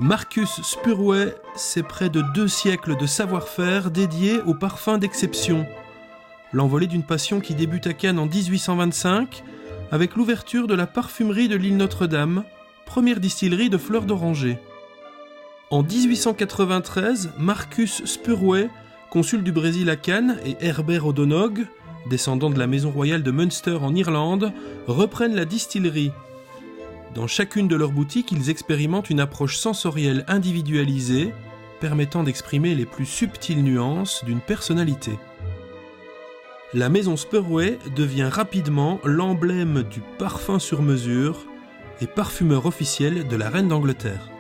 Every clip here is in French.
Marcus Spurway, c'est près de 2 siècles de savoir-faire dédié aux parfums d'exception. L'envolée d'une passion qui débute à Cannes en 1825 avec l'ouverture de la parfumerie de l'île Notre-Dame, première distillerie de fleurs d'oranger. En 1893, Marcus Spurway, consul du Brésil à Cannes, et Herbert O'Donoghue, descendant de la maison royale de Munster en Irlande, reprennent la distillerie. Dans chacune de leurs boutiques, ils expérimentent une approche sensorielle individualisée, permettant d'exprimer les plus subtiles nuances d'une personnalité. La maison Spurway devient rapidement l'emblème du parfum sur mesure et parfumeur officiel de la reine d'Angleterre.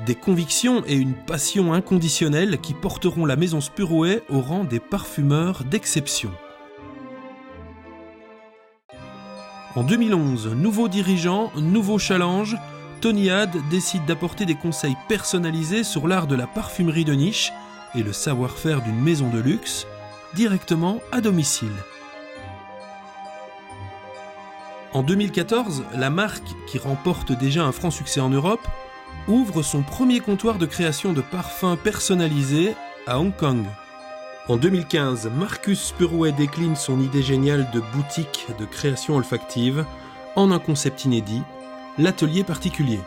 Des convictions et une passion inconditionnelle qui porteront la maison Spurway au rang des parfumeurs d'exception. En 2011, nouveau dirigeant, nouveau challenge, Tony Hadd décide d'apporter des conseils personnalisés sur l'art de la parfumerie de niche et le savoir-faire d'une maison de luxe, directement à domicile. En 2014, la marque, qui remporte déjà un franc succès en Europe, ouvre son premier comptoir de création de parfums personnalisés à Hong Kong. En 2015, Marcus Spurway décline son idée géniale de boutique de création olfactive en un concept inédit, l'atelier particulier.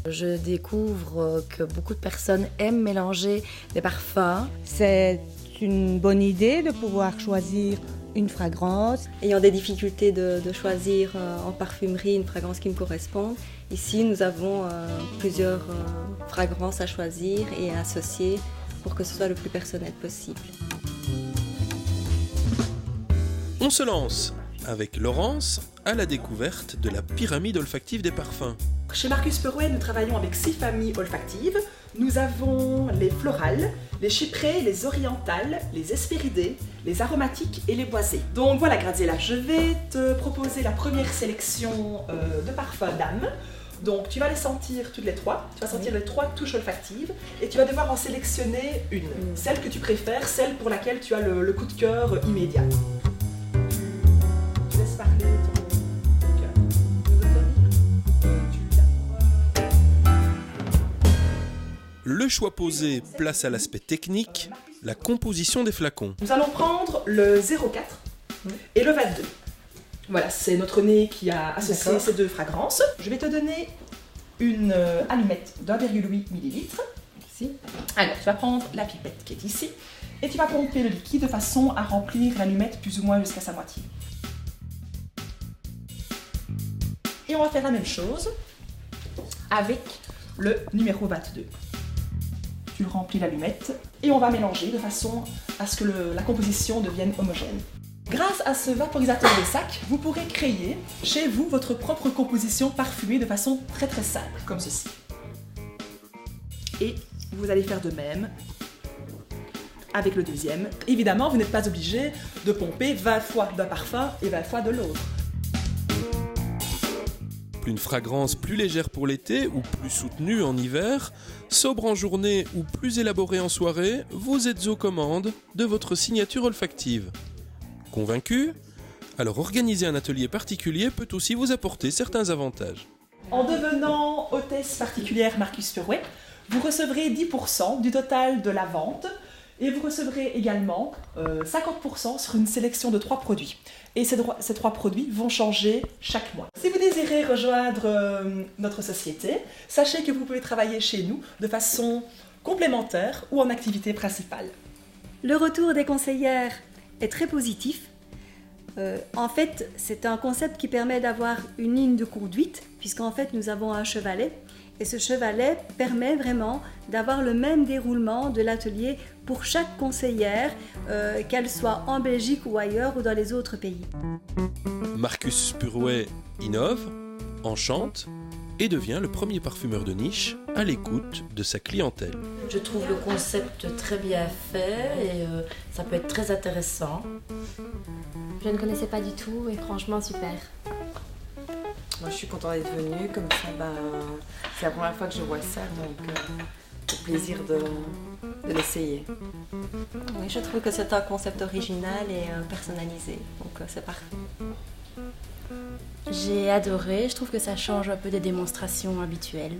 Je découvre que beaucoup de personnes aiment mélanger des parfums. C'est une bonne idée de pouvoir choisir une fragrance. Ayant des difficultés de choisir en parfumerie une fragrance qui me corresponde, ici nous avons plusieurs fragrances à choisir et à associer pour que ce soit le plus personnel possible. On se lance avec Laurence à la découverte de la pyramide olfactive des parfums. Chez Marcus Spurway, nous travaillons avec 6 familles olfactives. Nous avons les florales, les chyprées, les orientales, les hespéridées, les aromatiques et les boisées. Donc voilà Graziella, je vais te proposer la première sélection de parfums d'âme. Donc tu vas les sentir toutes les 3, tu vas sentir les 3 touches olfactives et tu vas devoir en sélectionner une, celle que tu préfères, celle pour laquelle tu as le coup de cœur immédiat. Je laisse parler ton cœur. Le choix posé place à l'aspect technique, la composition des flacons. Nous allons prendre le 04 et le 22. Voilà, c'est notre nez qui a associé ces 2 fragrances. Je vais te donner une allumette d'1,8 ml. Ici. Alors, tu vas prendre la pipette qui est ici et tu vas pomper le liquide de façon à remplir l'allumette plus ou moins jusqu'à sa moitié. Et on va faire la même chose avec le numéro 22. Tu remplis l'allumette et on va mélanger de façon à ce que la composition devienne homogène. Grâce à ce vaporisateur de sac, vous pourrez créer chez vous votre propre composition parfumée de façon très très simple, comme ceci. Et vous allez faire de même avec le deuxième. Évidemment, vous n'êtes pas obligé de pomper 20 fois d'un parfum et 20 fois de l'autre. Une fragrance plus légère pour l'été ou plus soutenue en hiver, sobre en journée ou plus élaborée en soirée, vous êtes aux commandes de votre signature olfactive. Convaincu ? Alors organiser un atelier particulier peut aussi vous apporter certains avantages. En devenant hôtesse particulière Marcus Spurway, vous recevrez 10% du total de la vente et vous recevrez également 50% sur une sélection de 3 produits. Et ces 3 produits vont changer chaque mois. Si vous désirez rejoindre notre société, sachez que vous pouvez travailler chez nous de façon complémentaire ou en activité principale. Le retour des conseillères est très positif. En fait, c'est un concept qui permet d'avoir une ligne de conduite, puisqu'en fait, nous avons un chevalet. Et ce chevalet permet vraiment d'avoir le même déroulement de l'atelier pour chaque conseillère, qu'elle soit en Belgique ou ailleurs ou dans les autres pays. Marcus Spurway innove, enchante et devient le premier parfumeur de niche à l'écoute de sa clientèle. Je trouve le concept très bien fait et ça peut être très intéressant. Je ne connaissais pas du tout et franchement super. Moi je suis contente d'être venue, comme ça c'est la première fois que je vois ça, donc au plaisir de l'essayer. Oui, je trouve que c'est un concept original et personnalisé, donc c'est parfait. J'ai adoré, je trouve que ça change un peu des démonstrations habituelles.